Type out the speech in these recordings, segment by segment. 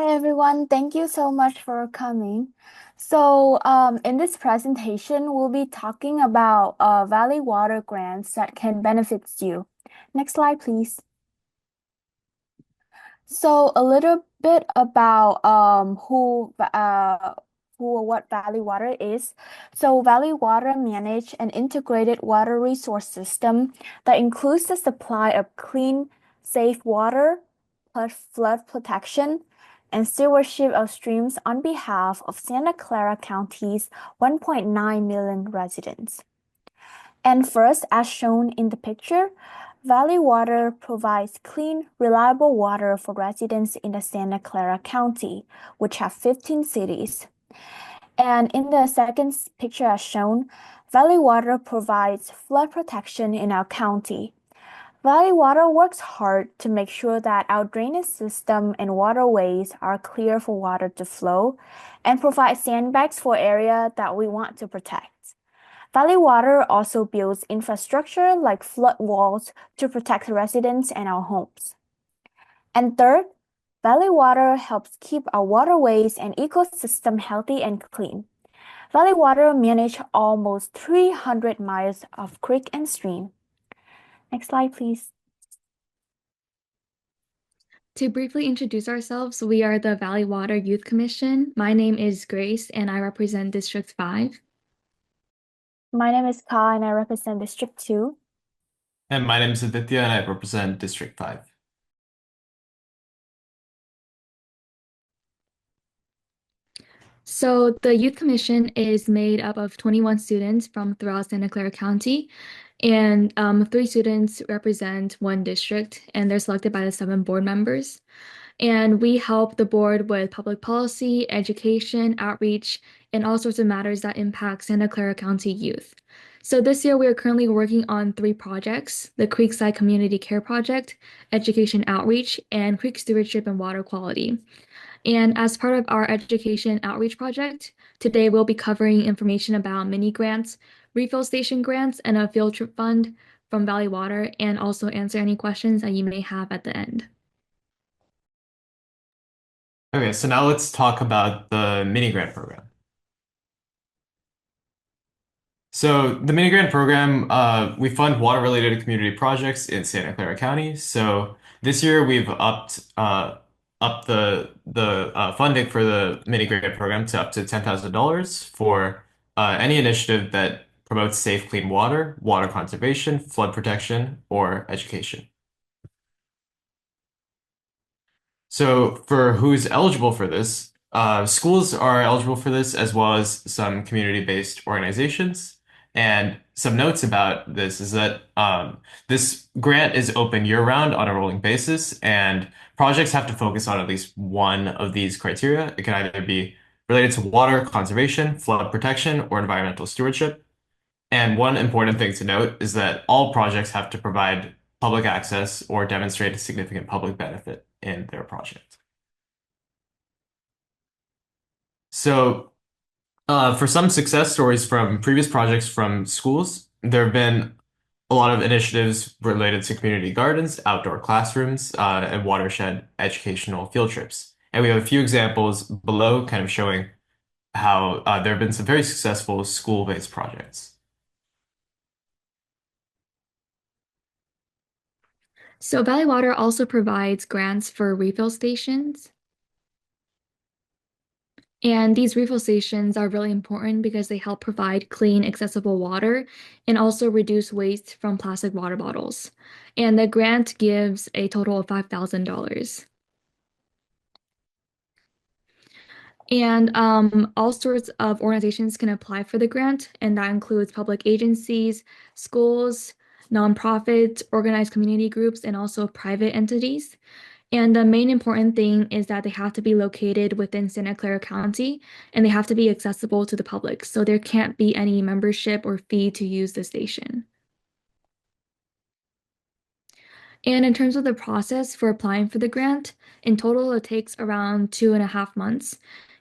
Hi everyone, thank you so much for coming. In this presentation, we'll be talking about Valley Water grants that can benefit you. Next slide, please. So, a little bit about who or what Valley Water is. So, Valley Water manage an integrated water resource system that includes the supply of clean, safe water, plus flood protection, and stewardship of streams on behalf of Santa Clara County's 1.9 million residents. And first, as shown in the picture, Valley Water provides clean, reliable water for residents in the Santa Clara County, which have 15 cities. And in the second picture as shown, Valley Water provides flood protection in our county. Valley Water works hard to make sure that our drainage system and waterways are clear for water to flow and provide sandbags for area that we want to protect. Valley Water also builds infrastructure like flood walls to protect residents and our homes. And third, Valley Water helps keep our waterways and ecosystem healthy and clean. Valley Water manage almost 300 miles of creek and stream. Next slide, please. To briefly introduce ourselves, we are the Valley Water Youth Commission. My name is Grace and I represent District 5. My name is Ka and I represent District 2. And my name is Aditya, and I represent District 5. So the Youth Commission is made up of 21 students from throughout Santa Clara County, and 3 students represent one district, and they're selected by the 7 board members. And we help the board with public policy, education, outreach, and all sorts of matters that impact Santa Clara County youth. So this year, we are currently working on 3 projects: the Creekside Community Care Project, Education Outreach, and Creek Stewardship and Water Quality. And as part of our education outreach project, today we'll be covering information about mini grants, refill station grants, and a field trip fund from Valley Water, and also answer any questions that you may have at the end. Okay, so now let's talk about the mini grant program. So the mini grant program, we fund water-related community projects in Santa Clara County. So this year we've upped the funding for the mini grant program to up to $10,000 for any initiative that promotes safe, clean water, water conservation, flood protection, or education. So for who's eligible for this, schools are eligible for this as well as some community-based organizations. And some notes about this is that this grant is open year-round on a rolling basis, and projects have to focus on at least one of these criteria. It can either be related to water conservation, flood protection, or environmental stewardship. And one important thing to note is that all projects have to provide public access or demonstrate a significant public benefit in their project. So, for some success stories from previous projects from schools, there have been a lot of initiatives related to community gardens, outdoor classrooms, and watershed educational field trips. And we have a few examples below kind of showing how there have been some very successful school-based projects. So Valley Water also provides grants for refill stations. And these refill stations are really important because they help provide clean, accessible water and also reduce waste from plastic water bottles. And the grant gives a total of $5,000. And all sorts of organizations can apply for the grant, and that includes public agencies, schools, nonprofits, organized community groups, and also private entities. And the main important thing is that they have to be located within Santa Clara County and they have to be accessible to the public. So there can't be any membership or fee to use the station. And in terms of the process for applying for the grant, in total, it takes around 2.5 months.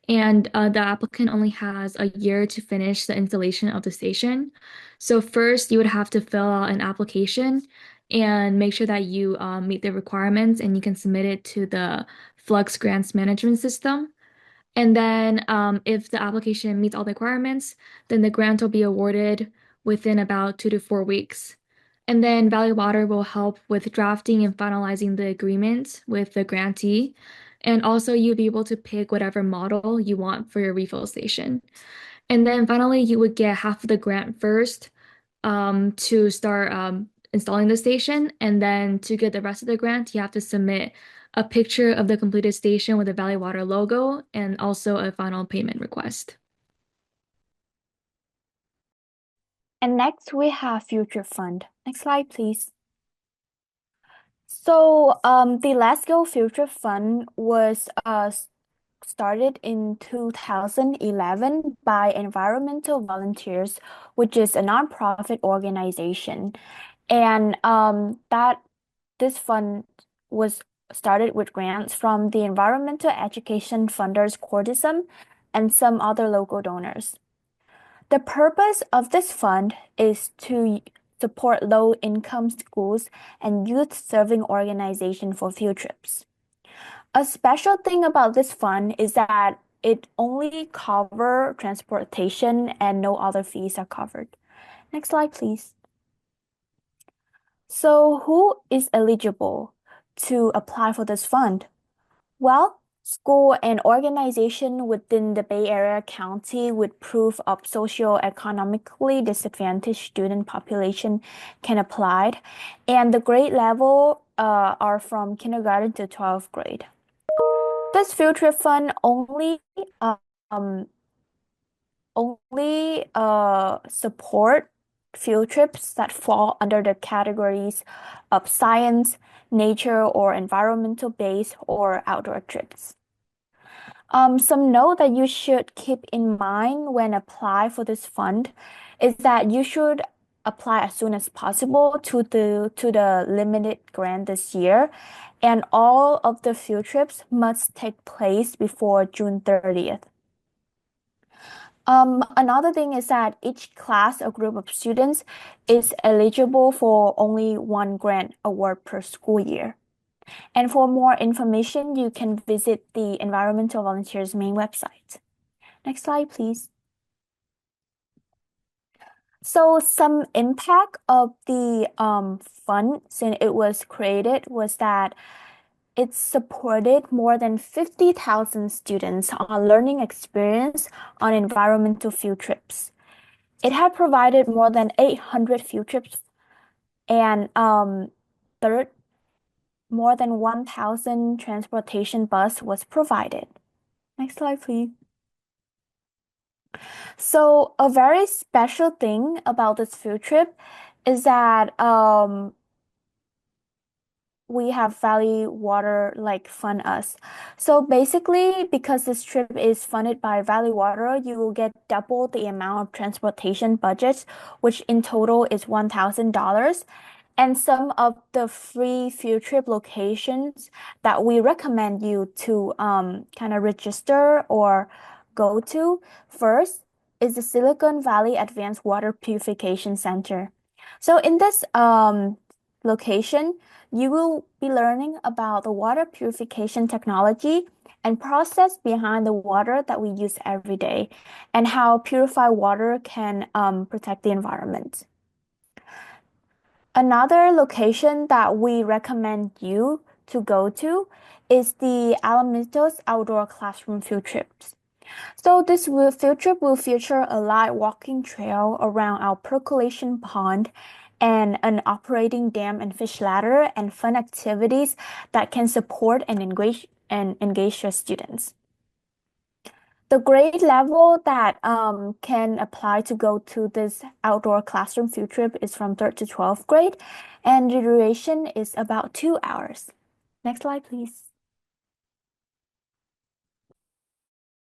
And the applicant only has a year to finish the installation of the station. So first, you would have to fill out an application and make sure that you meet the requirements, and you can submit it to the flux grants management system. And then if the application meets all the requirements, then the grant will be awarded within about 2 to 4 weeks. And then Valley Water will help with drafting and finalizing the agreement with the grantee. And also you'll be able to pick whatever model you want for your refill station. And then finally, you would get half of the grant first to start installing the station. And then to get the rest of the grant, you have to submit a picture of the completed station with the Valley Water logo and also a final payment request. And next we have Future Fund. Next slide, please. So the Let's Go Future Fund was started in 2011 by environmental volunteers, which is a nonprofit organization. And this fund was started with grants from the Environmental Education Funders Coordism and some other local donors. The purpose of this fund is to support low-income schools and youth-serving organizations for field trips. A special thing about this fund is that it only covers transportation and no other fees are covered. Next slide, please. So who is eligible to apply for this fund? Well, school and organization within the Bay Area County with proof of socioeconomically disadvantaged student population can apply, and the grade level are from kindergarten to 12th grade. This field trip fund only support field trips that fall under the categories of science, nature, or environmental based or outdoor trips. Some note that you should keep in mind when apply for this fund is that you should apply as soon as possible to the limited grant this year, and all of the field trips must take place before June 30th. Another thing is that each class or group of students is eligible for only one grant award per school year. And for more information, you can visit the Environmental Volunteers main website. Next slide, please. So some impact of the fund since it was created was that it supported more than 50,000 students on learning experience on environmental field trips. It had provided more than 800 field trips and third, more than 1,000 transportation bus was provided. Next slide, please. So a very special thing about this field trip is that we have Valley Water like fund us. So basically, because this trip is funded by Valley Water, you will get double the amount of transportation budget, which in total is $1,000. And some of the free field trip locations that we recommend you to kind of register or go to first is the Silicon Valley Advanced Water Purification Center. So in this location, you will be learning about the water purification technology and process behind the water that we use every day and how purified water can protect the environment. Another location that we recommend you to go to is the Alamitos Outdoor Classroom Field Trips. So this field trip will feature a light walking trail around our percolation pond and an operating dam and fish ladder and fun activities that can support and engage your students. The grade level that can apply to go to this outdoor classroom field trip is from 3rd to 12th grade, and the duration is about 2 hours. Next slide, please.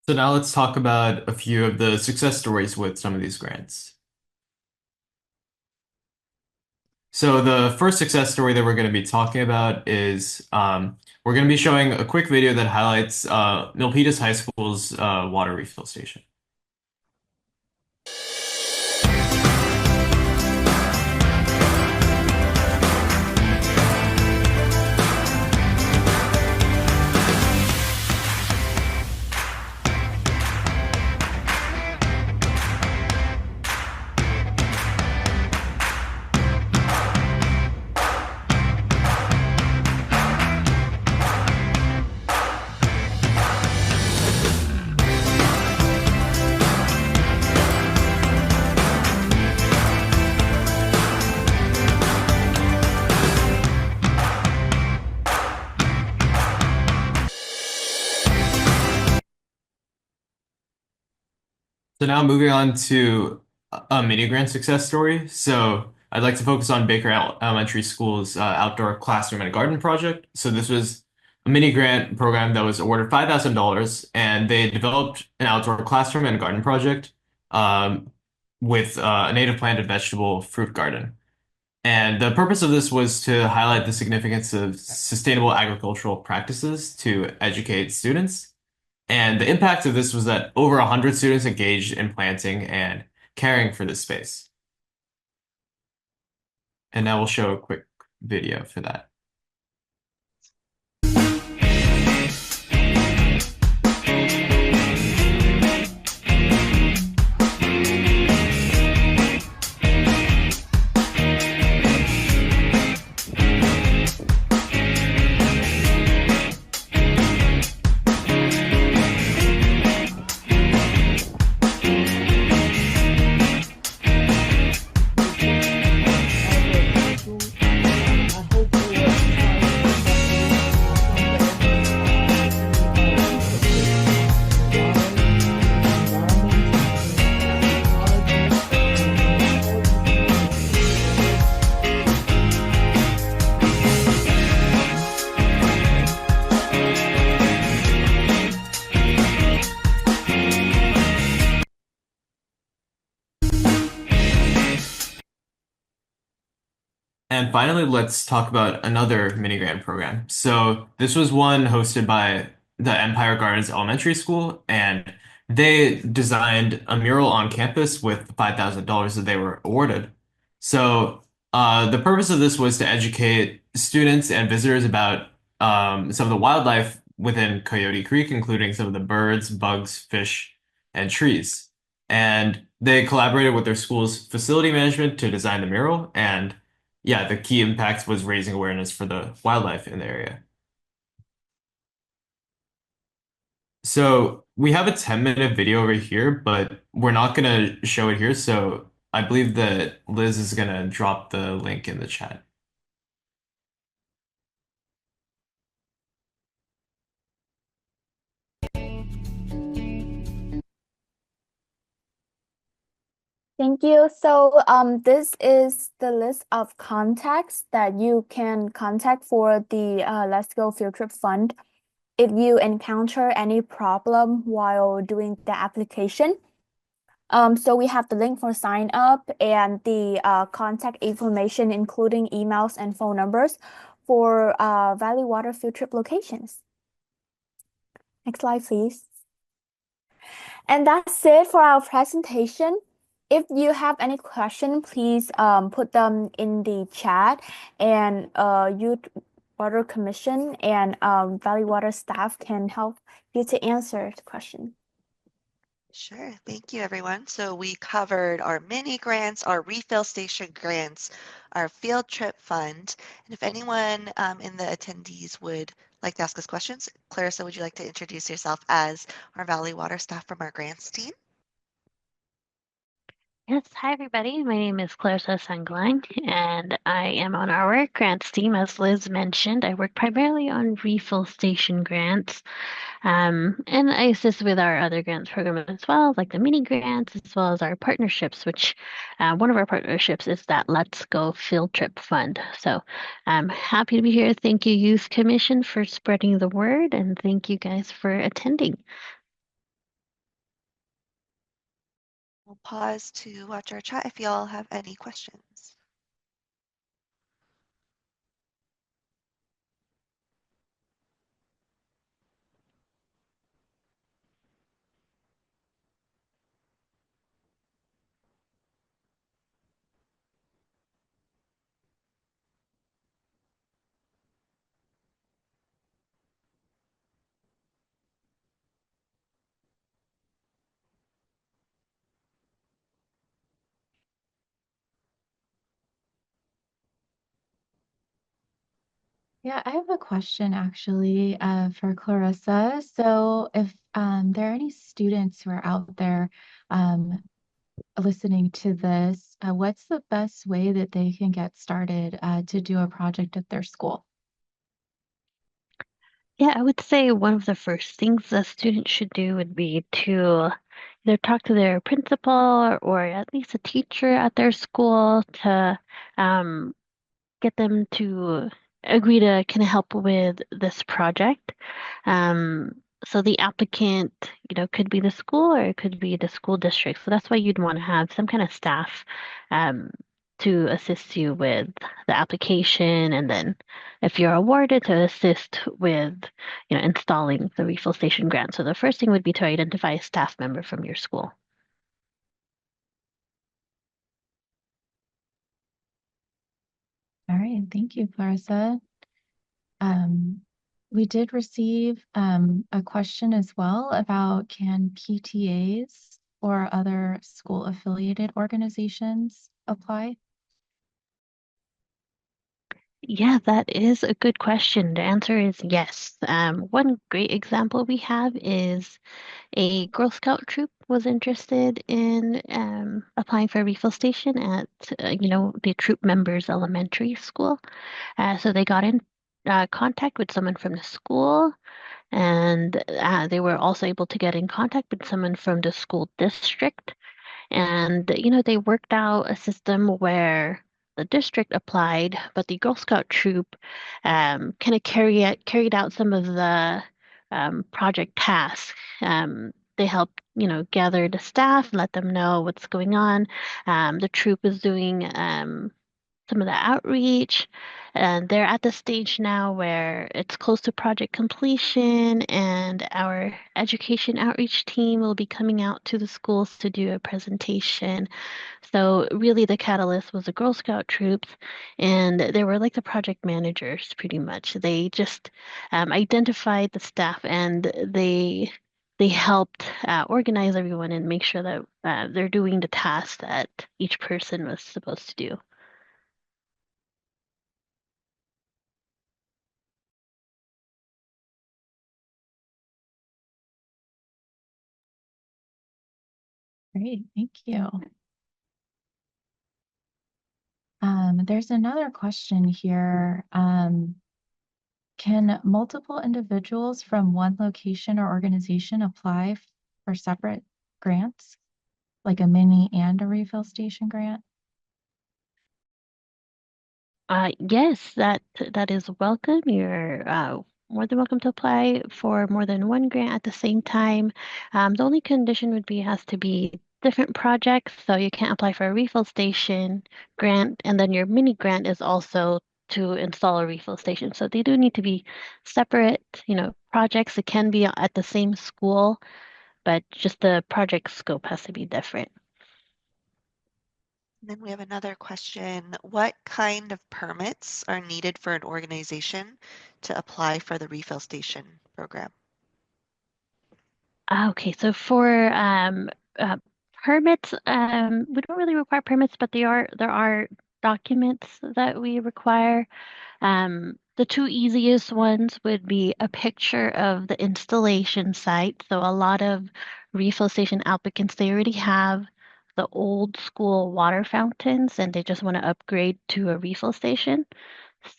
So now let's talk about a few of the success stories with some of these grants. So the first success story that we're going to be talking about is we're going to be showing a quick video that highlights Milpitas High School's water refill station. So now moving on to a mini grant success story. So I'd like to focus on Elementary School's outdoor classroom and garden project. So this was a mini grant program that was awarded $5,000, and they developed an outdoor classroom and garden project um, with a native plant and vegetable fruit garden. And the purpose of this was to highlight the significance of sustainable agricultural practices to educate students. And the impact of this was that over 100 students engaged in planting and caring for this space. And now we'll show a quick video for that. And finally, let's talk about another mini grant program. So this was one hosted by the Empire Gardens Elementary School, and they designed a mural on campus with $5,000 that they were awarded. So the purpose of this was to educate students and visitors about some of the wildlife within Coyote Creek, including some of the birds, bugs, fish, and trees. And they collaborated with their school's facility management to design the mural, and yeah, the key impact was raising awareness for the wildlife in the area. So we have a 10-minute video over here, but we're not going to show it here. So I believe that Liz is going to drop the link in the chat. Thank you. So this is the list of contacts that you can contact for the Let's Go Field Trip Fund if you encounter any problem while doing the application. So we have the link for sign up and the contact information, including emails and phone numbers for Valley Water Field Trip locations. Next slide, please. And that's it for our presentation. If you have any question, please put them in the chat, and Youth Water Commission and Valley Water staff can help you to answer the question. Sure. Thank you, everyone. So we covered our mini grants, our refill station grants, our field trip fund. And if anyone in the attendees would like to ask us questions, Clarissa, would you like to introduce yourself as our Valley Water staff from our grants team? Yes, hi everybody. My name is Clarissa Sanglang, and I am on our grants team. As Liz mentioned, I work primarily on refill station grants, and I assist with our other grants program as well, like the mini grants, as well as our partnerships, which one of our partnerships is that Let's Go Field Trip Fund. So I'm happy to be here. Thank you, Youth Commission, for spreading the word, and thank you guys for attending. We'll pause to watch our chat if y'all have any questions. Yeah, I have a question actually for Clarissa. So if there are any students who are out there listening to this, what's the best way that they can get started to do a project at their school? Yeah, I would say one of the first things a student should do would be to either talk to their principal or at least a teacher at their school to um, get them to agree to kind of help with this project. Um, so the applicant, could be the school or it could be the school district. So that's why you'd want to have some kind of staff um, to assist you with the application, and then if you're awarded, to assist with, installing the refill station grant. So the first thing would be to identify a staff member from your school. All right, thank you, Clarissa. We did receive a question as well about, can PTAs or other school affiliated organizations apply? Yeah, that is a good question. The answer is yes. One great example we have is a Girl Scout troop was interested in applying for a refill station at, the troop members' elementary school. So they got in contact with someone from the school, and they were also able to get in contact with someone from the school district. And, they worked out a system where the district applied, but the Girl Scout troop kind of carried out some of the project tasks. They helped, gather the staff, let them know what's going on. The troop is doing some of the outreach, and they're at the stage now where it's close to project completion, and our education outreach team will be coming out to the schools to do a presentation. So really the catalyst was the Girl Scout troops, and they were like the project managers pretty much. They just identified the staff, and they helped organize everyone and make sure that they're doing the tasks that each person was supposed to do. Great, thank you. There's another question here. Can multiple individuals from one location or organization apply for separate grants, like a mini and a refill station grant? Yes, that is welcome. You're more than welcome to apply for more than one grant at the same time. The only condition would be it has to be different projects, so you can't apply for a refill station grant, and then your mini grant is also to install a refill station. So they do need to be separate, projects. It can be at the same school, but just the project scope has to be different. Then we have another question. What kind of permits are needed for an organization to apply for the refill station program? Okay, so for uh, permits, we don't really require permits, but there are documents that we require. The two easiest ones would be a picture of the installation site. So a lot of refill station applicants, they already have the old school water fountains and they just want to upgrade to a refill station.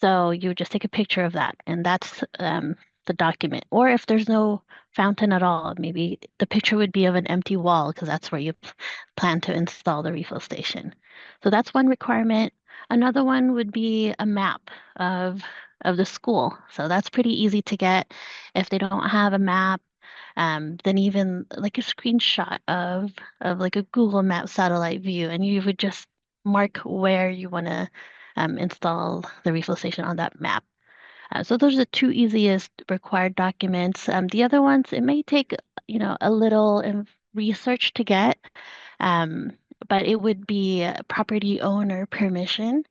So you just take a picture of that, and that's the document. Or if there's no fountain at all, maybe the picture would be of an empty wall because that's where you plan to install the refill station. So that's one requirement. Another one would be a map of the school. So that's pretty easy to get. If they don't have a map, then even like a screenshot of like a Google Map satellite view, and you would just mark where you want to install the refill station on that map. So those are the two easiest required documents. The other ones, it may take, a little research to get, um, but it would be property owner permission.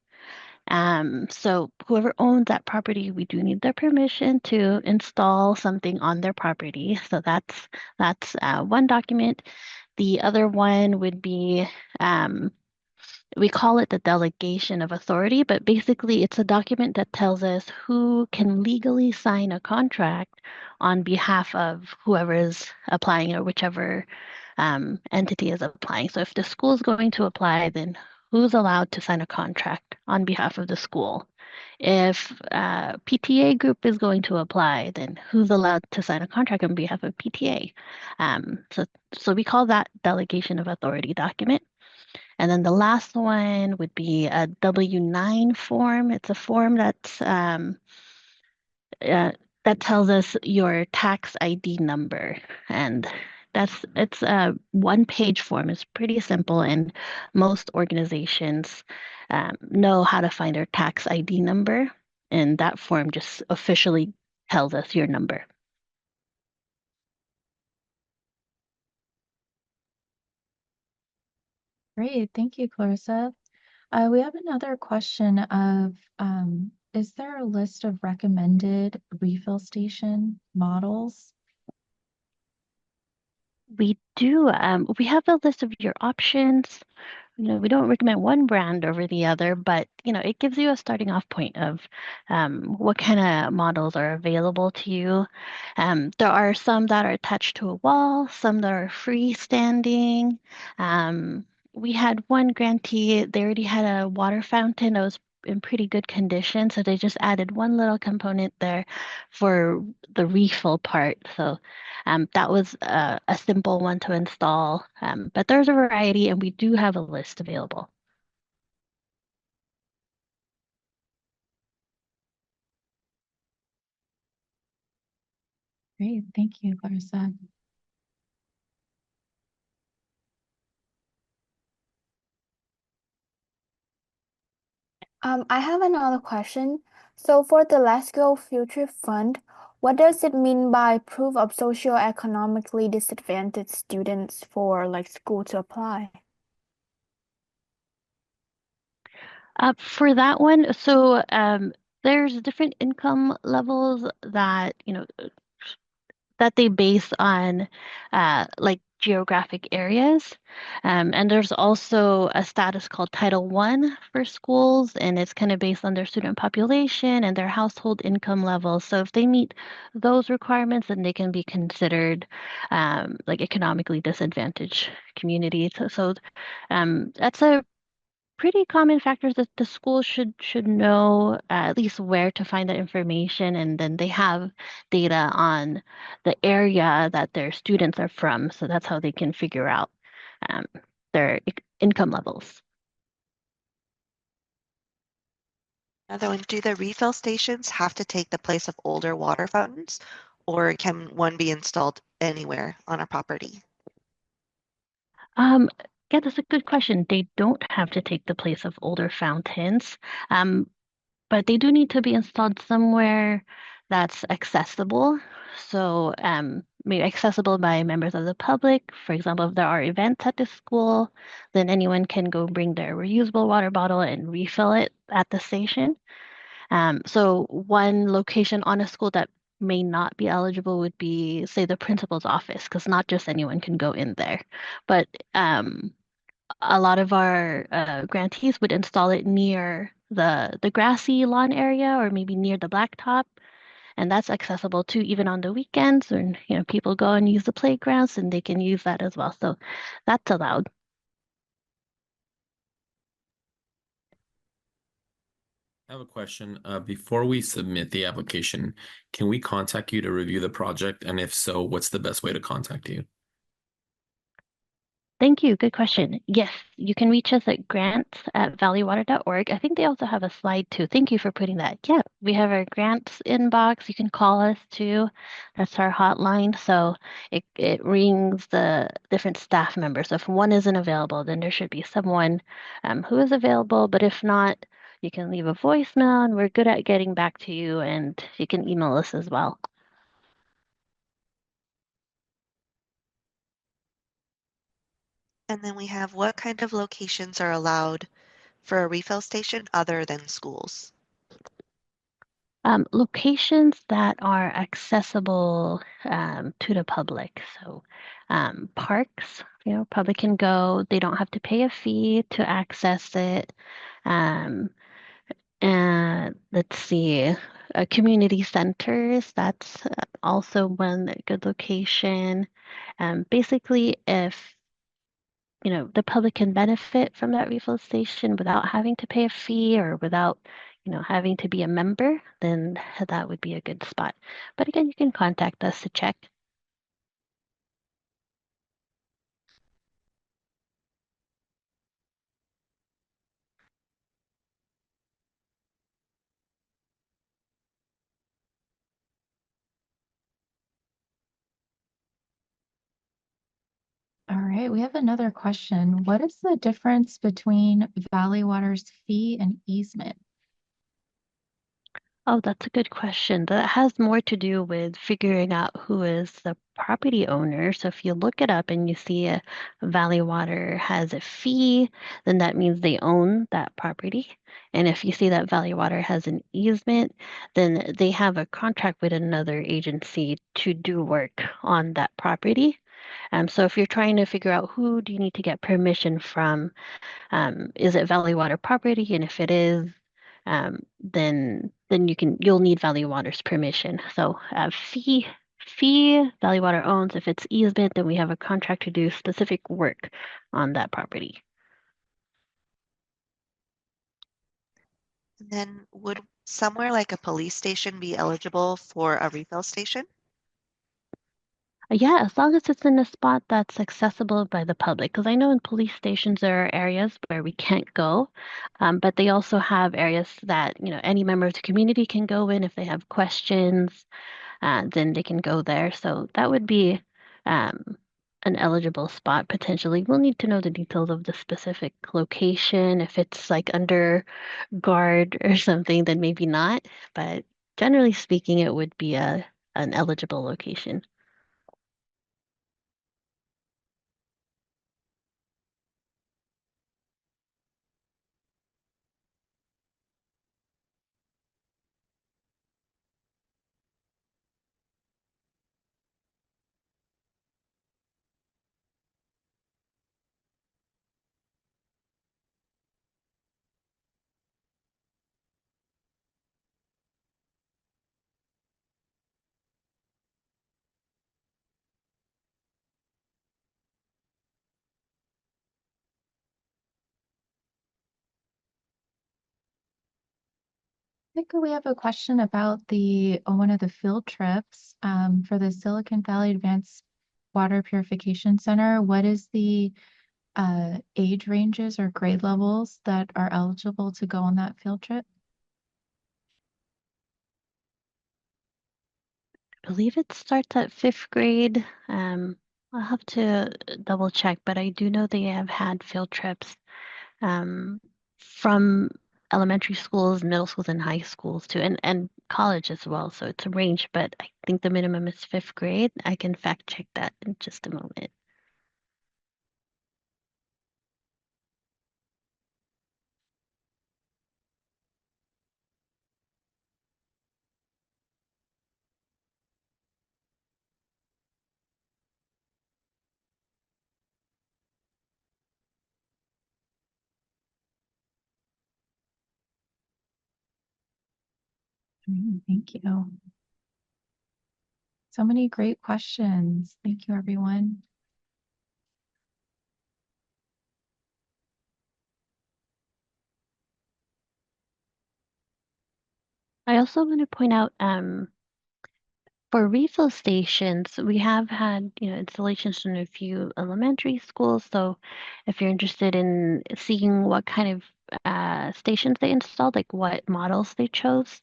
So whoever owns that property, we do need their permission to install something on their property. So that's one document. The other one would be we call it the delegation of authority, but basically it's a document that tells us who can legally sign a contract on behalf of whoever is applying or whichever entity is applying. So if the school is going to apply, then who's allowed to sign a contract on behalf of the school. If PTA group is going to apply, then who's allowed to sign a contract on behalf of PTA? So we call that delegation of authority document. And then the last one would be a W-9 form. It's a form uh, that tells us your tax ID number. And it's a one-page form. It's pretty simple, and most organizations know how to find their tax ID number. And that form just officially tells us your number. Great, thank you, Clarissa. We have another question of, is there a list of recommended refill station models? We do. We have a list of your options. We don't recommend one brand over the other, but it gives you a starting off point of what kind of models are available to you. There are some that are attached to a wall, some that are freestanding. We had one grantee, they already had a water fountain that was in pretty good condition, so they just added one little component there for the refill part. So that was a simple one to install, but there's a variety, and we do have a list available. Great, thank you, Clarissa. I have another question. So for the Let's Go Future Fund, what does it mean by proof of socioeconomically disadvantaged students for like school to apply? For that one, so there's different income levels that they base on like geographic areas. And there's also a status called Title One for schools, and it's kind of based on their student population and their household income levels. So if they meet those requirements, then they can be considered like economically disadvantaged communities. So that's a pretty common factors that the school should know at least where to find that information, and then they have data on the area that their students are from, so that's how they can figure out um, their income levels. Another one, do the refill stations have to take the place of older water fountains, or can one be installed anywhere on a property? Um, yeah, that's a good question. They don't have to take the place of older fountains. Um, but they do need to be installed somewhere that's accessible. So, maybe accessible by members of the public. For example, if there are events at the school, then anyone can go bring their reusable water bottle and refill it at the station. So one location on a school that may not be eligible would be, say, the principal's office, because not just anyone can go in there. But a lot of our grantees would install it near the grassy lawn area, or maybe near the blacktop, and that's accessible too, even on the weekends when people go and use the playgrounds, and they can use that as well. So that's allowed. I have a question. Before we submit the application, can we contact you to review the project? And if so, what's the best way to contact you? Thank you. Good question. Yes, you can reach us at grants@valleywater.org. I think they also have a slide too. Thank you for putting that. Yeah, we have our grants inbox. You can call us too. That's our hotline. So it rings the different staff members. So if one isn't available, then there should be someone who is available. But if not, you can leave a voicemail, and we're good at getting back to you. And you can email us as well. And then we have, what kind of locations are allowed for a refill station other than schools? Locations that are accessible to the public. So parks, public can go. They don't have to pay a fee to access it. Um, and let's see, community centers, that's also one good location. Basically, if the public can benefit from that refill station without having to pay a fee or without, having to be a member, then that would be a good spot. But again, you can contact us to check. All right, we have another question. What is the difference between Valley Water's fee and easement? Oh, that's a good question. That has more to do with figuring out who is the property owner. So if you look it up and you see a Valley Water has a fee, then that means they own that property. And if you see that Valley Water has an easement, then they have a contract with another agency to do work on that property. So if you're trying to figure out who do you need to get permission from, is it Valley Water property? And if it is, then you'll need Valley Water's permission. So fee Valley Water owns. If it's easement, then we have a contract to do specific work on that property. And then would somewhere like a police station be eligible for a refill station? Yeah, as long as it's in a spot that's accessible by the public. Because I know in police stations there are areas where we can't go, but they also have areas that, any member of the community can go in if they have questions, then they can go there. So that would be um, an eligible spot potentially. We'll need to know the details of the specific location. If it's like under guard or something, then maybe not. But generally speaking, it would be an eligible location. I think we have a question about one of the field trips for the Silicon Valley Advanced Water Purification Center. What is the age ranges or grade levels that are eligible to go on that field trip? I believe it starts at fifth grade. I'll have to double check, but I do know they have had field trips um, from elementary schools, middle schools, and high schools too, and college as well. So it's a range, but I think the minimum is fifth grade. I can fact check that in just a moment. Thank you. So many great questions. Thank you, everyone. I also want to point out for refill stations, we have had, installations in a few elementary schools. So if you're interested in seeing what kind of stations they installed, like what models they chose,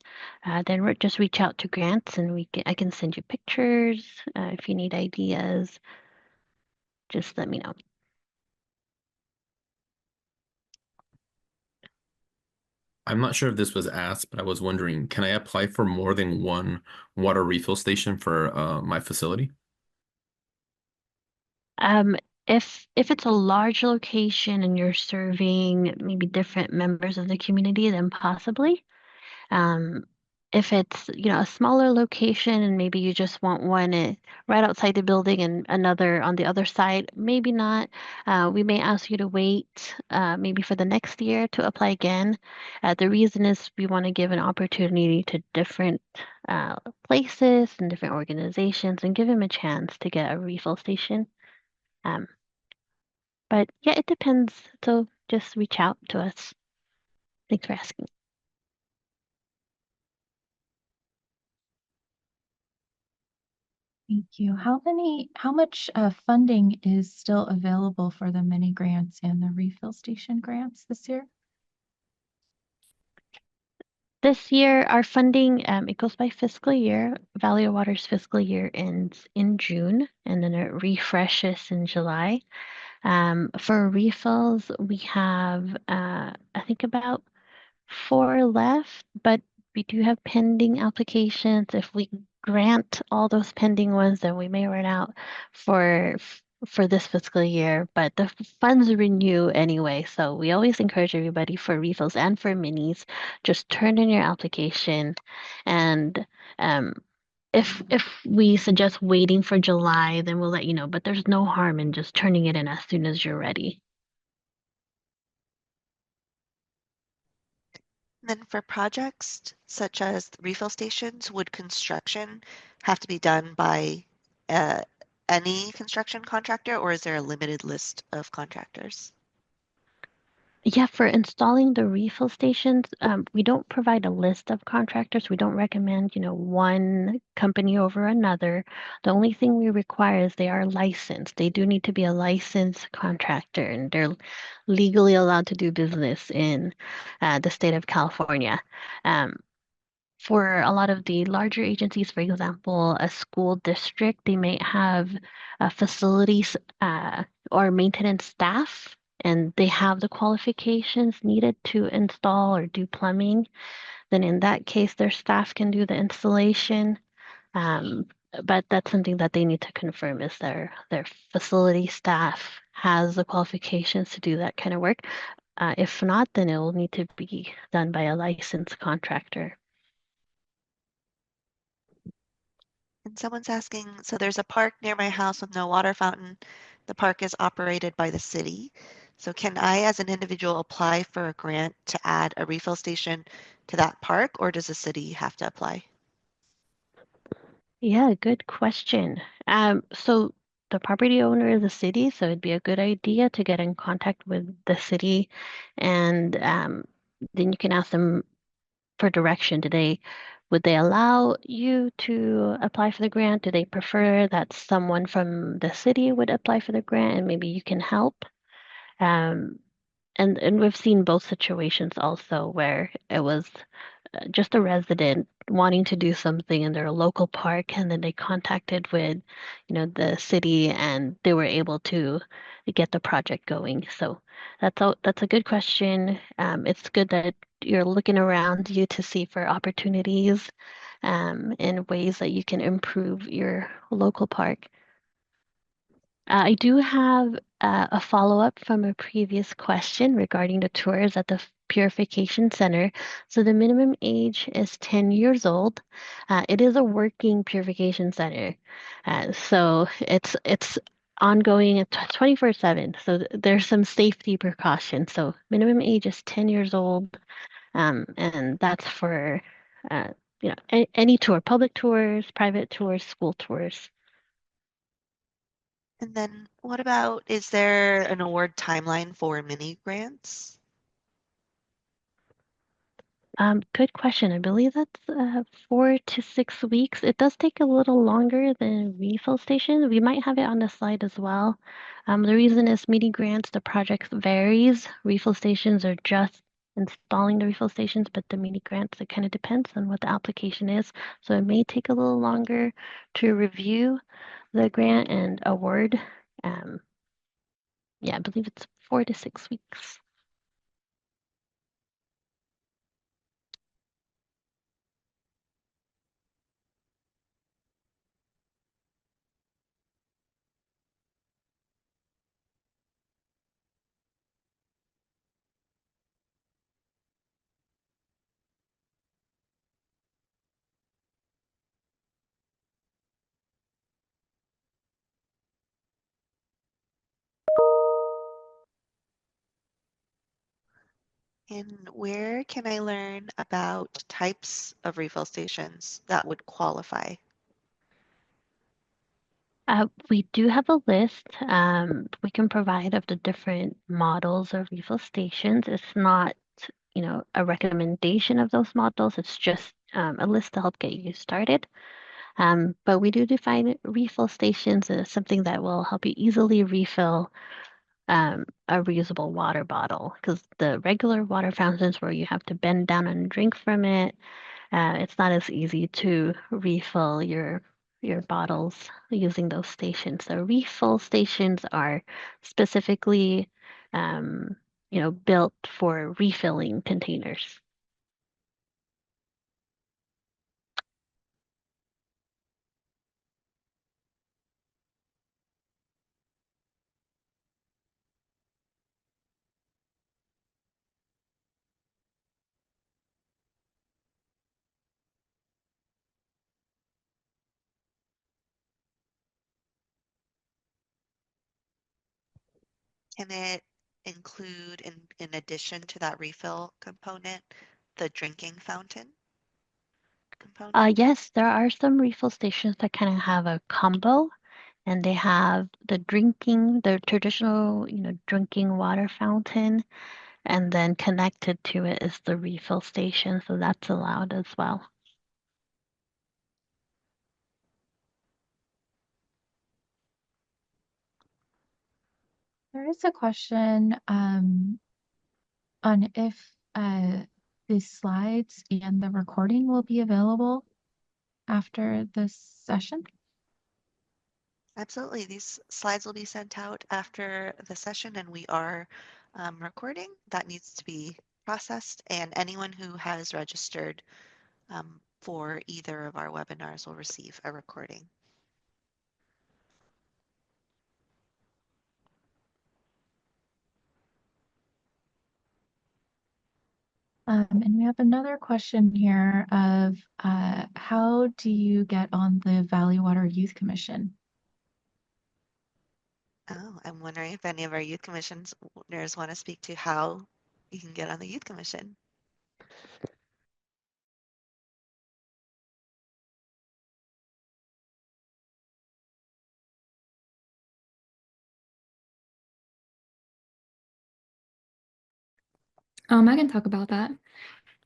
then just reach out to Grants and I can send you pictures. If you need ideas, just let me know. I'm not sure if this was asked, but I was wondering, can I apply for more than one water refill station for my facility? Um, if it's a large location and you're serving maybe different members of the community, then possibly. Um, if it's, a smaller location and maybe you just want one right outside the building and another on the other side, maybe not. We may ask you to wait maybe for the next year to apply again. The reason is we want to give an opportunity to different uh, places and different organizations and give them a chance to get a refill station. Um, But yeah, it depends. So just reach out to us. Thanks for asking. Thank you. How much funding is still available for the mini grants and the refill station grants this year? This year, our funding, it goes by fiscal year. Valley of Water's fiscal year ends in June, and then it refreshes in July. For refills, we have, I think about 4 left, but we do have pending applications. If we grant all those pending ones, then we may run out for for this fiscal year, but the funds renew anyway. So we always encourage everybody for refills and for minis, just turn in your application. And um, if we suggest waiting for July, then we'll let you know. But there's no harm in just turning it in as soon as you're ready. Then for projects such as refill stations, would construction have to be done by uh, any construction contractor, or is there a limited list of contractors? Yeah, for installing the refill stations, we don't provide a list of contractors. We don't recommend, one company over another. The only thing we require is they are licensed. They do need to be a licensed contractor, and they're legally allowed to do business in the state of California. Um, for a lot of the larger agencies, for example, a school district, they may have facilities or maintenance staff, and they have the qualifications needed to install or do plumbing. Then in that case, their staff can do the installation. Um, but that's something that they need to confirm is their facility staff has the qualifications to do that kind of work. If not, then it will need to be done by a licensed contractor. And someone's asking, so there's a park near my house with no water fountain. The park is operated by the city. So can I, as an individual, apply for a grant to add a refill station to that park, or does the city have to apply? Yeah, good question. So the property owner is the city, so it'd be a good idea to get in contact with the city, and then you can ask them for direction. Would they allow you to apply for the grant? Do they prefer that someone from the city would apply for the grant and maybe you can help? Um, and we've seen both situations also where it was just a resident wanting to do something in their local park, and then they contacted with, the city, and they were able to get the project going. So that's a good question. It's good that you're looking around you to see for opportunities, in ways that you can improve your local park. I do have a follow-up from a previous question regarding the tours at the Purification Center. So the minimum age is 10 years old. It is a working purification center. So it's ongoing at 24/7. So there's some safety precautions. So minimum age is 10 years old. And that's for any tour, public tours, private tours, school tours. And then what about, is there an award timeline for mini grants? Good question. I believe that's 4 to 6 weeks. It does take a little longer than refill stations. We might have it on the slide as well. The reason is mini grants, the project varies. Refill stations are just installing the refill stations, but the mini grants, it kind of depends on what the application is. So it may take a little longer to review the grant and award. Um, yeah, I believe it's 4 to 6 weeks. And where can I learn about types of refill stations that would qualify? We do have a list we can provide of the different models of refill stations. It's not, a recommendation of those models. It's just a list to help get you started. But we do define refill stations as something that will help you easily refill a reusable water bottle, because the regular water fountains where you have to bend down and drink from it, it's not as easy to refill your bottles using those stations. So refill stations are specifically, um, built for refilling containers. Can it include, in addition to that refill component, the drinking fountain component? Yes, there are some refill stations that kind of have a combo, and they have the traditional, drinking water fountain, and then connected to it is the refill station, so that's allowed as well. There is a question on if the slides and the recording will be available after this session. Absolutely. These slides will be sent out after the session, and we are recording. That needs to be processed, and anyone who has registered for either of our webinars will receive a recording. And we have another question here of how do you get on the Valley Water Youth Commission? Oh, I'm wondering if any of our youth commissioners want to speak to how you can get on the youth commission. I can talk about that.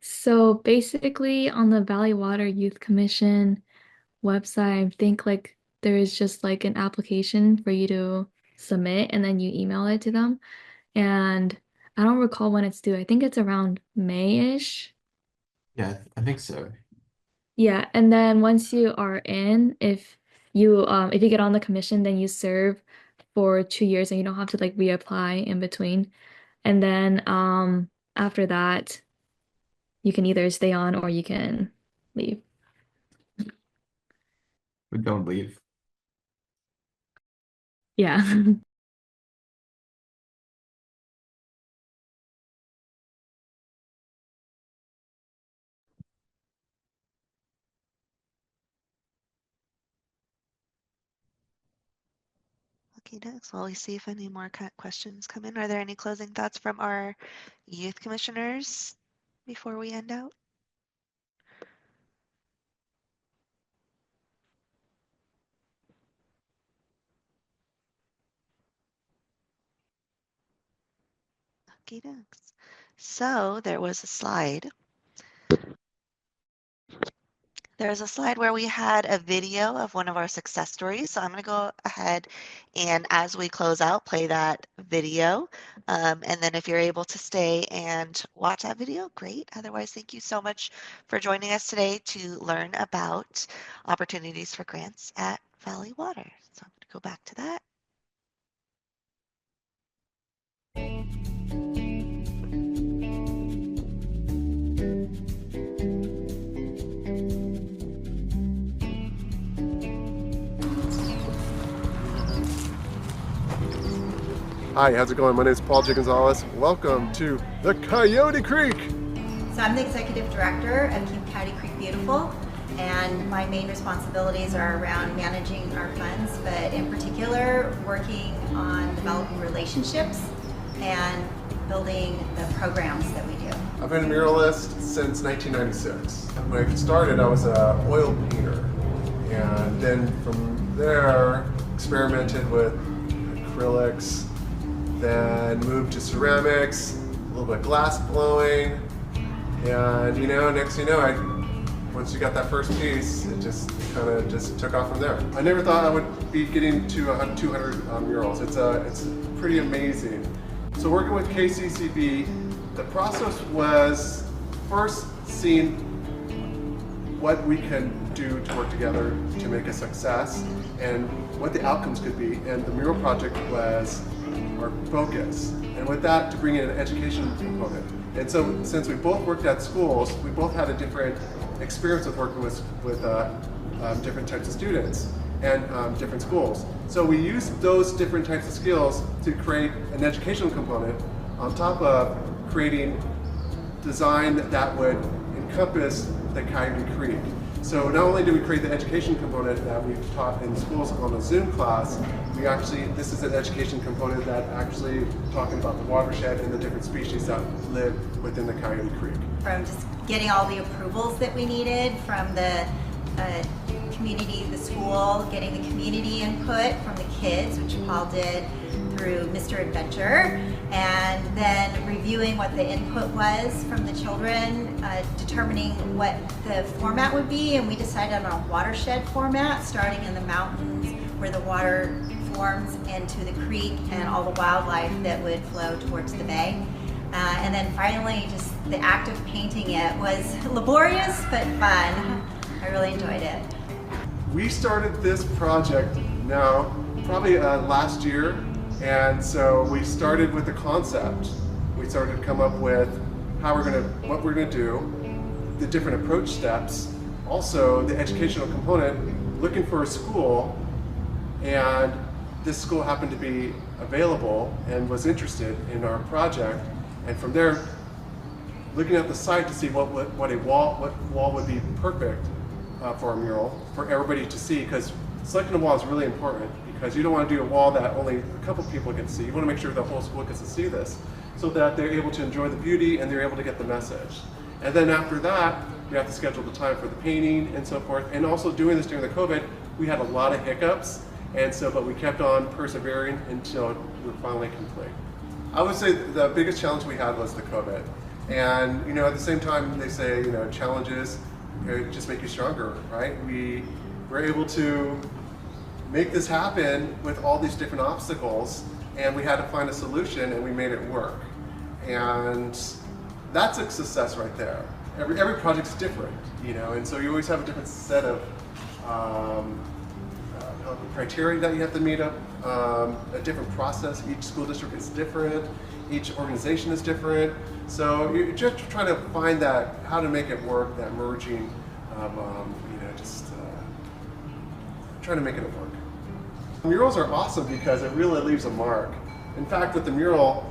So basically on the Valley Water Youth Commission website, I think like there is just like an application for you to submit and then you email it to them. And I don't recall when it's due. I think it's around May-ish. Yeah, I think so. Yeah, and then once you are in, if you get on the commission, then you serve for 2 years and you don't have to like reapply in between. And then after that, you can either stay on or you can leave. But don't leave. Yeah. Okay, next, while we see if any more questions come in. Are there any closing thoughts from our youth commissioners before we end out? Okay, next. So there was a slide. There's a slide where we had a video of one of our success stories. So I'm going to go ahead and as we close out, play that video. And then if you're able to stay and watch that video, great. Otherwise, thank you so much for joining us today to learn about opportunities for grants at Valley Water. So I'm going to go back to that. Hi, how's it going? My name is Paul J. Gonzalez. Welcome to the Coyote Creek. So I'm the Executive Director of Keep Coyote Creek Beautiful, and my main responsibilities are around managing our funds, but in particular working on developing relationships and building the programs that we do. I've been a muralist since 1996. When I started, I was an oil painter, and then from there, experimented with acrylics, then moved to ceramics, a little bit of glass blowing, and next thing you know, once you got that first piece, it just kind of just took off from there. I never thought I would be getting to 200 murals. It's pretty amazing. So working with KCCB, the process was first seeing what we can do to work together to make a success and what the outcomes could be. And the mural project was our focus. And with that, to bring in an education component. And so since we both worked at schools, we both had a different experience with working with different types of students and different schools. So we used those different types of skills to create an educational component on top of creating design that would encompass the Coyote Creek. So not only do we create the education component that we've taught in schools on a Zoom class, this is an education component that actually talking about the watershed and the different species that live within the Coyote Creek. From just getting all the approvals that we needed from the community, the school, getting the community input from the kids, which Paul did through Mr. Adventure, and then reviewing what the input was from the children, determining what the format would be, and we decided on a watershed format, starting in the mountains where the water forms into the creek and all the wildlife that would flow towards the bay. And then finally, just the act of painting it was laborious but fun. I really enjoyed it. We started this project now probably last year, and so we started with the concept. We started to come up with what we're gonna do, the different approach steps, also the educational component, looking for a school, and this school happened to be available and was interested in our project, and from there, looking at the site to see what wall would be perfect for a mural for everybody to see, because selecting a wall is really important, because you don't want to do a wall that only a couple people can see. You want to make sure the whole school gets to see this so that they're able to enjoy the beauty and they're able to get the message. And then after that, you have to schedule the time for the painting and so forth. And also doing this during the COVID, we had a lot of hiccups, but we kept on persevering until we were finally complete. I would say the biggest challenge we had was the COVID. And at the same time, they say challenges just make you stronger, right? We were able to make this happen with all these different obstacles, and we had to find a solution, and we made it work. And that's a success right there. Every project's different, and so you always have a different set of criteria that you have to meet up, a different process. Each school district is different. Each organization is different. So you're just trying to find how to make it work, that merging of, trying to make it work. Murals are awesome because it really leaves a mark. In fact, with the mural,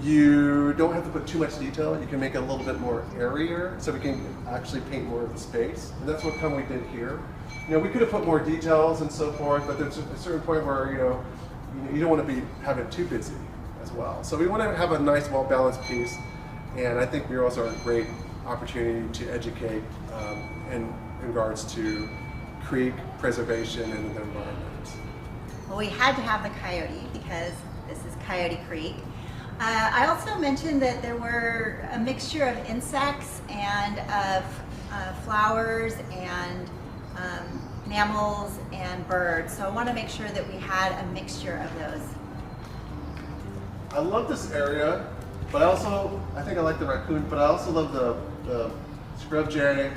you don't have to put too much detail. You can make it a little bit more airier, so we can actually paint more of the space. And that's what we did here. We could have put more details and so forth, but there's a certain point where you don't want to be having it too busy as well. So we want to have a nice, well-balanced piece, and I think murals are a great opportunity to educate in regards to creek preservation and the environment. Well, we had to have the coyote because this is Coyote Creek. I also mentioned that there were a mixture of insects and of flowers and mammals and birds. So I want to make sure that we had a mixture of those. I love this area, but I think I like the raccoon, but I also love the scrub jay.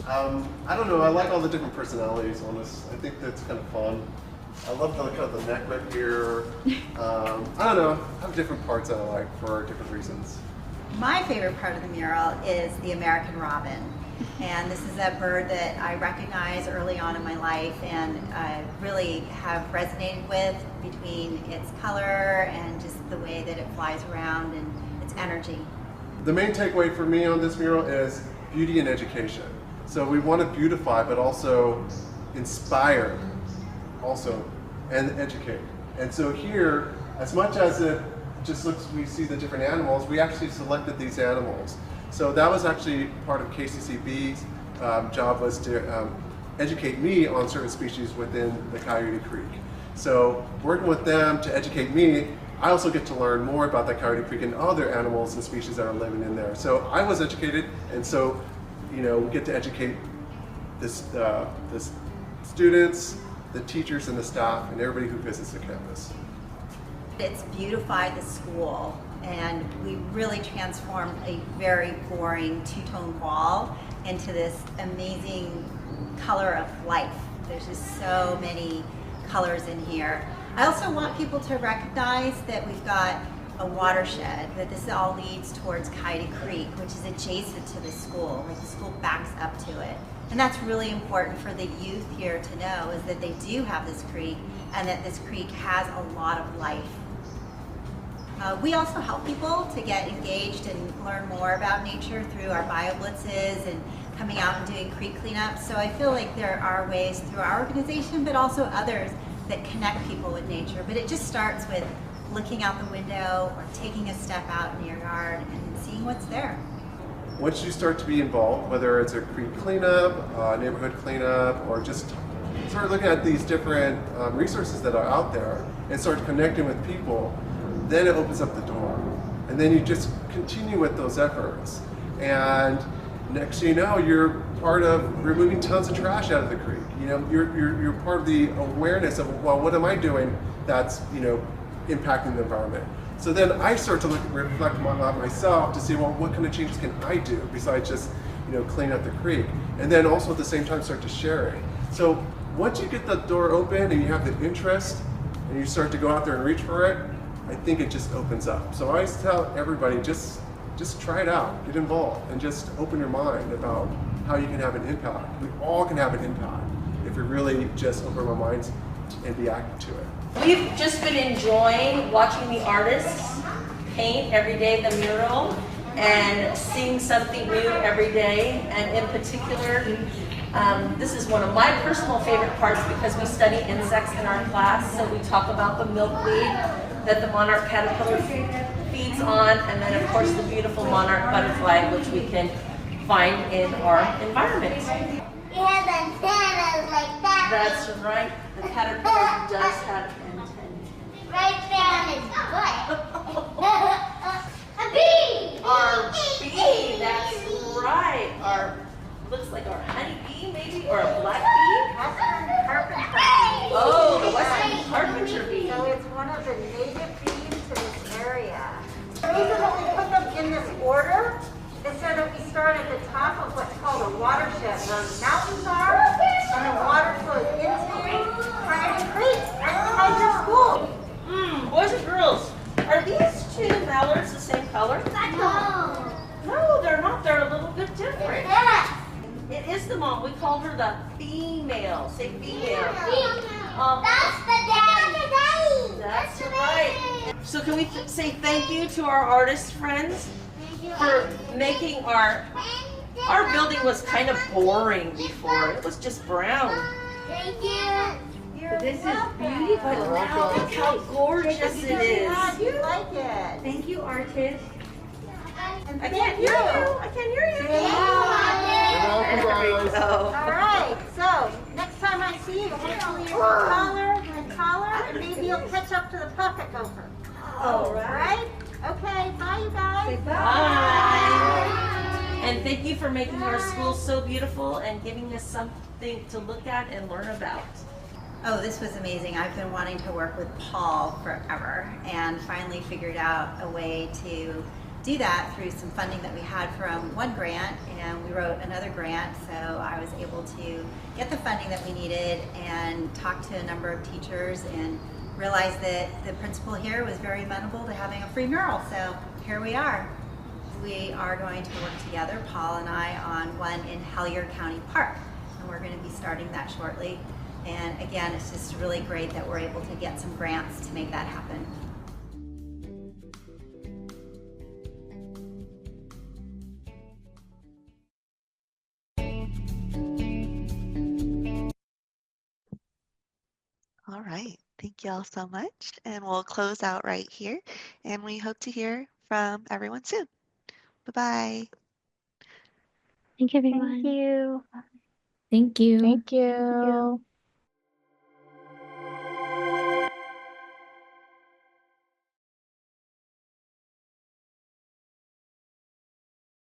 I don't know, I like all the different personalities on this. I think that's kind of fun. I love the neck right here. I don't know, I have different parts that I like for different reasons. My favorite part of the mural is the American robin. And this is a bird that I recognized early on in my life and really have resonated with, between its color and just the way that it flies around and its energy. The main takeaway for me on this mural is beauty and education. So we want to beautify, but also inspire, and educate. And so here, as much as it just looks, we see the different animals, we actually selected these animals. So that was actually part of KCCB's job, was to educate me on certain species within the Coyote Creek. So working with them to educate me, I also get to learn more about the Coyote Creek and other animals and species that are living in there. So I was educated, and so we get to educate this students, the teachers, and the staff, and everybody who visits the campus. It's beautified the school, and we really transformed a very boring two-tone wall into this amazing color of life. There's just so many colors in here. I also want people to recognize that we've got a watershed, that this all leads towards Coyote Creek, which is adjacent to the school. Like, the school backs up to it. And that's really important for the youth here to know, is that they do have this creek, and that this creek has a lot of life. We also help people to get engaged and learn more about nature through our bio blitzes and coming out and doing creek cleanups. So I feel like there are ways through our organization, but also others, that connect people with nature. But it just starts with looking out the window or taking a step out in your yard and seeing what's there. Once you start to be involved, whether it's a creek cleanup, neighborhood cleanup, or just start looking at these different resources that are out there and start connecting with people, then it opens up the door. And then you just continue with those efforts. And next thing you know, you're part of removing tons of trash out of the creek. You're part of the awareness of, well, what am I doing that's impacting the environment? So then I start to reflect on myself to see, well, what kind of changes can I do besides just clean up the creek? And then also at the same time start to share it. So once you get the door open and you have the interest and you start to go out there and reach for it, I think it just opens up. So I always tell everybody, just try it out, get involved, and just open your mind about how you can have an impact. We all can have an impact if we really just open our minds and be active to it. We've just been enjoying watching the artists paint every day the mural and seeing something new every day. And in particular, this is one of my personal favorite parts because we study insects in our class. So we talk about the milkweed that the monarch caterpillar feeds on, and then of course the beautiful monarch butterfly, which we can find in our environment. It has antennas like that. That's right. The caterpillar does have antennae. Right there on its butt. A bee! Our bee, that's right. Looks like our honeybee maybe, or a black bee. Western carpenter bee. Oh, the Western carpenter bee. So it's one of the native bees to this area. The reason that we put them in this order is so that we start at the top of what's called a watershed, where the mountains are and the water flows into Coyote Creek, right behind your school. Boys and girls, are these two mallards the same color? No. No, they're not. They're a little bit different. Yes. It is the mom. We called her the female. Say female. That's the daddy. That's right. So can we say thank you to our artist friends for making our building was kind of boring before. It was just brown. Thank you. This is beautiful. Now look how gorgeous it is. You like it. Thank you, artist. And I can't hear you. I can't hear you. There we go. All right. So next time I see you, hopefully you're taller and taller, and maybe you'll catch up to the pocket gopher. All right. Okay. Bye, you guys. Bye. And thank you for making our school so beautiful and giving us something to look at and learn about. Oh, this was amazing. I've been wanting to work with Paul forever and finally figured out a way to do that through some funding that we had from one grant, and we wrote another grant, so I was able to get the funding that we needed and talk to a number of teachers and realized that the principal here was very amenable to having a free mural, so here we are. We are going to work together, Paul and I, on one in Hellier County Park, and we're going to be starting that shortly. And again, it's just really great that we're able to get some grants to make that happen. All right. Thank you all so much. And we'll close out right here. And we hope to hear from everyone soon. Bye-bye. Thank you, everyone. Thank you. Thank you.